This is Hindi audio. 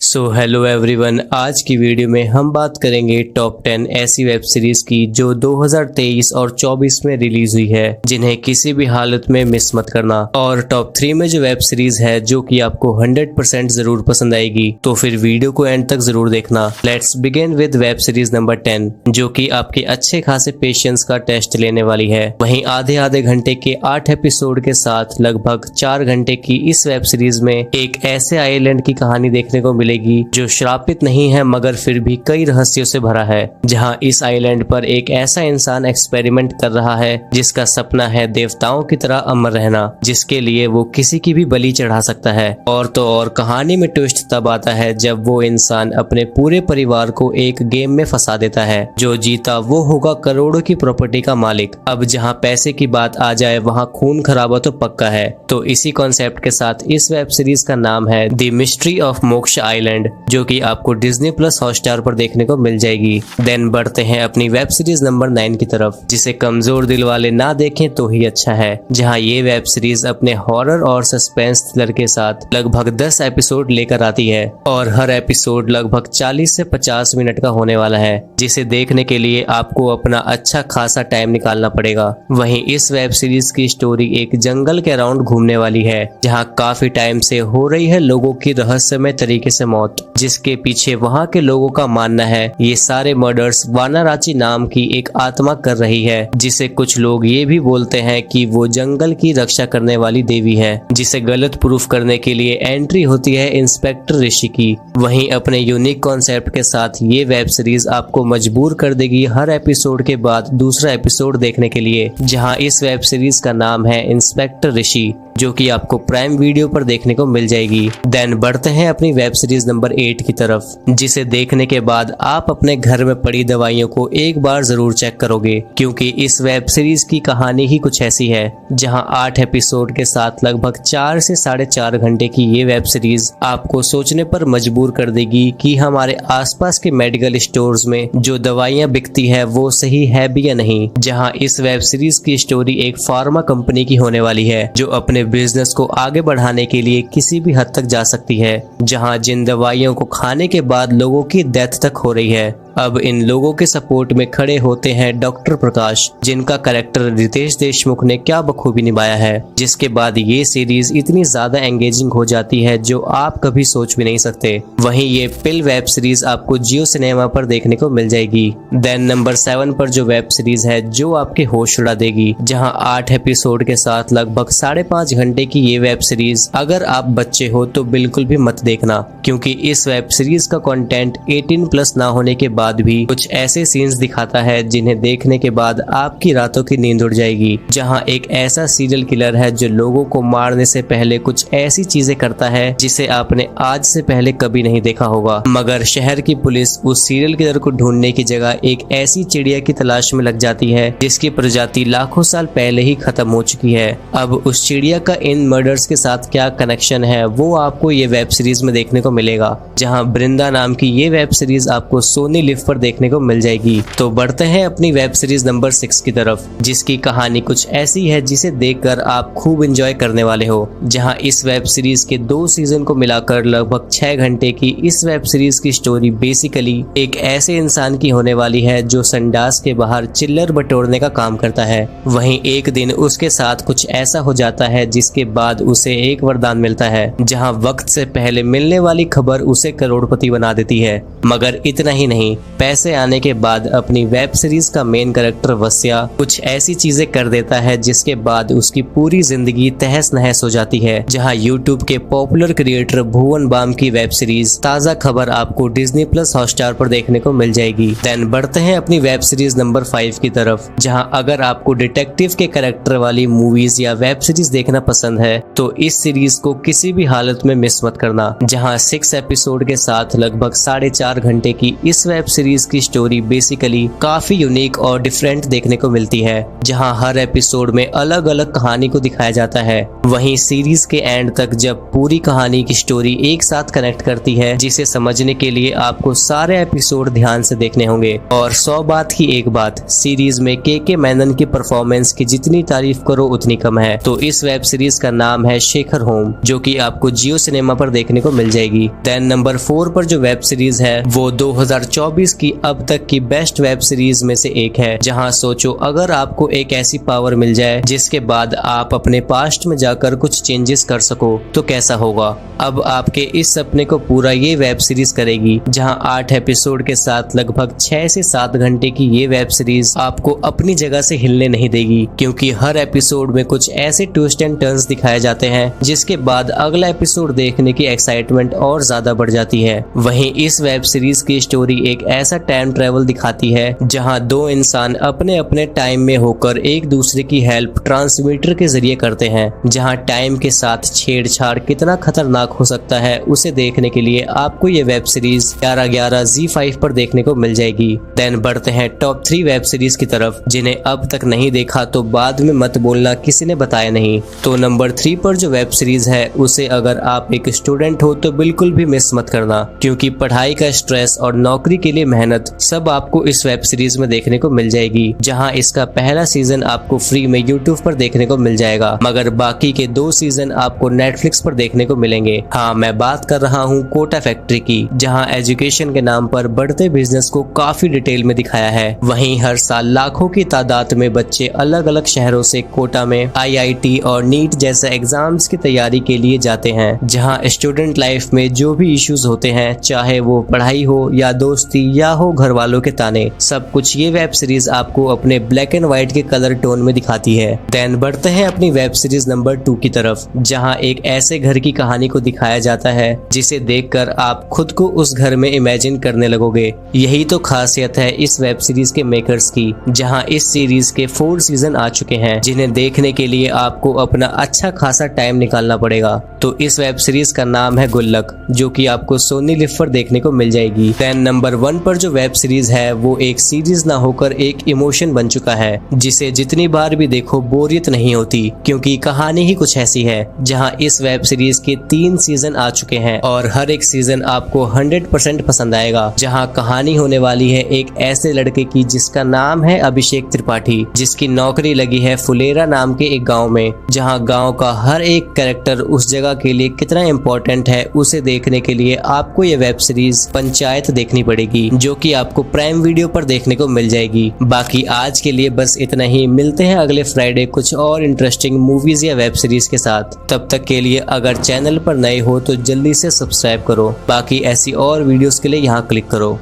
हेलो एवरीवन, आज की वीडियो में हम बात करेंगे टॉप 10 ऐसी वेब सीरीज की जो 2023 और 24 में रिलीज हुई है, जिन्हें किसी भी हालत में मिस मत करना। और टॉप 3 में जो वेब सीरीज है जो कि आपको 100% जरूर पसंद आएगी, तो फिर वीडियो को एंड तक जरूर देखना। Let's begin with web series number 10, जो कि आपके अच्छे खासे पेशेंस का टेस्ट लेने वाली है। वहीं आधे घंटे के 8 एपिसोड के साथ लगभग 4 घंटे की इस वेब सीरीज में एक ऐसे आइलैंड की कहानी देखने को मिलेगी जो श्रापित नहीं है मगर फिर भी कई रहस्यों से भरा है। जहां इस आइलैंड पर एक ऐसा इंसान एक्सपेरिमेंट कर रहा है जिसका सपना है देवताओं की तरह अमर रहना, जिसके लिए वो किसी की भी बलि चढ़ा सकता है। और तो और कहानी में ट्विस्ट तब आता है जब वो इंसान अपने पूरे परिवार को एक गेम में फंसा देता है। जो जीता वो होगा करोड़ों की प्रॉपर्टी का मालिक। अब जहां पैसे की बात आ जाए वहां खून खराबा तो पक्का है। तो इसी कॉन्सेप्ट के साथ इस वेब सीरीज का नाम है द मिस्ट्री ऑफ मोक्ष आइलैंड, जो कि आपको डिज्नी प्लस हॉटस्टार पर देखने को मिल जाएगी। देन बढ़ते हैं अपनी वेब सीरीज नंबर 9 की तरफ, जिसे कमजोर दिल वाले ना देखें तो ही अच्छा है। जहां ये वेब सीरीज अपने हॉरर और सस्पेंस थ्रिलर के साथ लगभग 10 एपिसोड लेकर आती है और हर एपिसोड लगभग 40 से 50 मिनट का होने वाला है, जिसे देखने के लिए आपको अपना अच्छा खासा टाइम निकालना पड़ेगा। वहीं इस वेब सीरीज की स्टोरी एक जंगल के अराउंड घूमने वाली है, जहां काफी टाइम से हो रही है लोगों की रहस्यमय तरीके से मौत, जिसके पीछे वहां के लोगों का मानना है ये सारे मर्डर्स वानाराची नाम की एक आत्मा कर रही है, जिसे कुछ लोग ये भी बोलते हैं कि वो जंगल की रक्षा करने वाली देवी है, जिसे गलत प्रूफ करने के लिए एंट्री होती है इंस्पेक्टर ऋषि की। वहीं अपने यूनिक कॉन्सेप्ट के साथ ये वेब सीरीज आपको मजबूर कर देगी हर एपिसोड के बाद दूसरा एपिसोड देखने के लिए, जहां इस वेब सीरीज का नाम है इंस्पेक्टर ऋषि, जो कि आपको प्राइम वीडियो पर देखने को मिल जाएगी। देन बढ़ते हैं अपनी वेब सीरीज नंबर 8 की तरफ, जिसे देखने के बाद आप अपने घर में पड़ी दवाइयों को एक बार जरूर चेक करोगे, क्योंकि इस वेब सीरीज की कहानी ही कुछ ऐसी है। जहां 8 एपिसोड के साथ लगभग 4 से 4.5 घंटे की ये वेब सीरीज आपको सोचने पर मजबूर कर देगी कि हमारे आसपास के मेडिकल स्टोर्स में जो दवाइयां बिकती है वो सही है भी या नहीं। जहां इस वेब सीरीज की स्टोरी एक फार्मा कंपनी की होने वाली है, जो अपने बिजनेस को आगे बढ़ाने के लिए किसी भी हद तक जा सकती है। जहां जिन दवाइयों को खाने के बाद लोगों की डेथ तक हो रही है। अब इन लोगों के सपोर्ट में खड़े होते हैं डॉक्टर प्रकाश, जिनका कैरेक्टर रितेश देशमुख ने क्या बखूबी निभाया है, जिसके बाद ये सीरीज इतनी ज्यादा एंगेजिंग हो जाती है जो आप कभी सोच भी नहीं सकते। वहीं ये पिल वेब सीरीज आपको जियो सिनेमा पर देखने को मिल जाएगी। देन नंबर 7 पर जो वेब सीरीज है जो आपके होश उड़ा देगी, जहां 8 एपिसोड के साथ लगभग 5.5 घंटे की ये वेब सीरीज अगर आप बच्चे हो तो बिल्कुल भी मत देखना, क्योंकि इस वेब सीरीज का कंटेंट 18+ ना होने के बाद भी कुछ ऐसे सीन्स दिखाता है जिन्हें देखने के बाद आपकी रातों की नींद उड़ जाएगी। जहां एक ऐसा सीरियल किलर है जो लोगों को मारने से पहले कुछ ऐसी चीजें करता है जिसे आपने आज से पहले कभी नहीं देखा होगा, मगर शहर की पुलिस उस सीरियल किलर को ढूंढने की जगह एक ऐसी चिड़िया की तलाश में लग जाती है जिसकी प्रजाति लाखों साल पहले ही खत्म हो चुकी है। अब उस चिड़िया का इन मर्डर्स के साथ क्या कनेक्शन है वो आपको ये वेब सीरीज में देखने को मिलेगा। जहां बृंदा नाम की ये वेब सीरीज आपको सोनी लिव पर देखने को मिल जाएगी। तो बढ़ते हैं अपनी वेब सीरीज नंबर 6 की तरफ, जिसकी कहानी कुछ ऐसी है जिसे देखकर आप खूब एंजॉय करने वाले हो। जहां इस वेब सीरीज के 2 सीजन को मिलाकर लगभग 6 घंटे की इस वेब सीरीज की स्टोरी बेसिकली एक ऐसे इंसान की होने वाली है जो संडास के बाहर चिल्लर बटोरने का काम करता है। वहीं एक दिन उसके साथ कुछ ऐसा हो जाता है जिसके बाद उसे एक वरदान मिलता है, जहां वक्त से पहले मिलने वाली खबर उसे करोड़पति बना देती है। मगर इतना ही नहीं, पैसे आने के बाद अपनी वेब सीरीज का मेन कैरेक्टर वस्या कुछ ऐसी चीजें कर देता है जिसके बाद उसकी पूरी जिंदगी तहस नहस हो जाती है। जहां यूट्यूब के पॉपुलर क्रिएटर भुवन बाम की वेब सीरीज ताजा खबर आपको डिज्नी प्लस हॉटस्टार पर देखने को मिल जाएगी। देन बढ़ते हैं अपनी वेब सीरीज नंबर 5 की तरफ, जहां अगर आपको डिटेक्टिव के कैरेक्टर वाली मूवीज या वेब सीरीज देखना पसंद है तो इस सीरीज को किसी भी हालत में मिस मत करना। जहां 6 एपिसोड के साथ लगभग 4.5 घंटे की इस वेब सीरीज की स्टोरी बेसिकली काफी यूनिक और डिफरेंट देखने को मिलती है, जहां हर एपिसोड में अलग अलग कहानी को दिखाया जाता है। वहीं सीरीज के एंड तक जब पूरी कहानी की स्टोरी एक साथ कनेक्ट करती है, जिसे समझने के लिए आपको सारे एपिसोड ध्यान से देखने होंगे। और 100 बात की एक बात, सीरीज में के मेनन की परफॉर्मेंस की जितनी तारीफ करो उतनी कम है। तो इस वेब सीरीज का नाम है शेखर होम, जो कि आपको जियो सिनेमा पर देखने को मिल जाएगी। देन नंबर 4 पर जो वेब सीरीज है वो 2024 की अब तक की बेस्ट वेब सीरीज में से एक है, जहां सोचो अगर आपको एक ऐसी पावर मिल जाए जिसके बाद आप अपने पास्ट में जाकर कुछ चेंजेस कर सको तो कैसा होगा। अब आपके इस सपने को पूरा ये वेब सीरीज करेगी, जहां 8 एपिसोड के साथ लगभग 6 से 7 घंटे की ये वेब सीरीज आपको अपनी जगह से हिलने नहीं देगी, क्योंकि हर एपिसोड में कुछ ऐसे ट्विस्ट एंड टर्न्स दिखाए जाते हैं जिसके बाद अगला एपिसोड देखने की एक्साइटमेंट और ज्यादा बढ़ जाती है। वहीं इस वेब सीरीज की स्टोरी एक ऐसा टाइम ट्रेवल दिखाती है जहां दो इंसान अपने अपने टाइम में होकर एक दूसरे की हेल्प ट्रांसमीटर के जरिए करते हैं। जहां टाइम के साथ छेड़छाड़ कितना खतरनाक हो सकता है उसे देखने के लिए आपको ये वेब सीरीज 11/11 ZEE5 पर देखने को मिल जाएगी। देन बढ़ते हैं टॉप 3 वेब सीरीज की तरफ, जिन्हें अब तक नहीं देखा तो बाद में मत बोलना किसी ने बताया नहीं। तो नंबर 3 पर जो वेब सीरीज है उसे अगर आप एक स्टूडेंट हो तो बिल्कुल भी मिस मत करना, क्योंकि पढ़ाई का स्ट्रेस और नौकरी के लिए मेहनत सब आपको इस वेब सीरीज में देखने को मिल जाएगी। जहां इसका पहला सीजन आपको फ्री में यूट्यूब पर देखने को मिल जाएगा, मगर बाकी के 2 सीजन आपको नेटफ्लिक्स पर देखने को मिलेंगे। हाँ, मैं बात कर रहा हूँ कोटा फैक्ट्री की, जहाँ एजुकेशन के नाम पर बढ़ते बिजनेस को काफी डिटेल में दिखाया है। वहीं हर साल लाखों की तादाद में बच्चे अलग अलग शहरों से कोटा में IIT और नीट जैसे एग्जाम्स की तैयारी के लिए जाते हैं, जहाँ स्टूडेंट लाइफ में जो भी इश्यूज होते हैं, चाहे वो पढ़ाई हो या दोस्ती या हो घर वालों के ताने, सब कुछ ये वेब सीरीज आपको अपने ब्लैक एंड व्हाइट के कलर टोन में दिखाती है। देन बढ़ते हैं अपनी वेब सीरीज नंबर 2 की तरफ, जहाँ एक ऐसे घर की कहानी को दिखाया जाता है जिसे देखकर आप खुद को उस घर में इमेजिन करने लगोगे। यही तो खासियत है इस वेब सीरीज के मेकर्स की, जहां इस सीरीज के 4 सीजन आ चुके हैं, जिन्हें देखने के लिए आपको अपना अच्छा खासा टाइम निकालना पड़ेगा। तो इस वेब सीरीज का नाम है गुल्लक, जो कि आपको सोनी लिव पर देखने को मिल जाएगी। देन नंबर 1 पर जो वेब सीरीज है वो एक सीरीज ना होकर एक इमोशन बन चुका है, जिसे जितनी बार भी देखो बोरियत नहीं होती, क्योंकि कहानी ही कुछ ऐसी है। जहां इस वेब सीरीज के 3 सीजन आ चुके हैं और हर एक सीजन आपको 100% पसंद आएगा। जहां कहानी होने वाली है एक ऐसे लड़के की जिसका नाम है अभिषेक त्रिपाठी, जिसकी नौकरी लगी है फुलेरा नाम के एक गांव में, जहां गांव का हर एक कैरेक्टर उस जगह के लिए कितना इम्पोर्टेंट है उसे देखने के लिए आपको ये वेब सीरीज पंचायत देखनी पड़ेगी, जो कि आपको प्राइम वीडियो पर देखने को मिल जाएगी। बाकी आज के लिए बस इतना ही, मिलते हैं अगले फ्राइडे कुछ और इंटरेस्टिंग मूवीज या वेब सीरीज के साथ। तब तक के लिए अगर चैनल पर नए हो तो जल्दी से सब्सक्राइब करो। बाकी ऐसी और वीडियोस के लिए यहाँ क्लिक करो।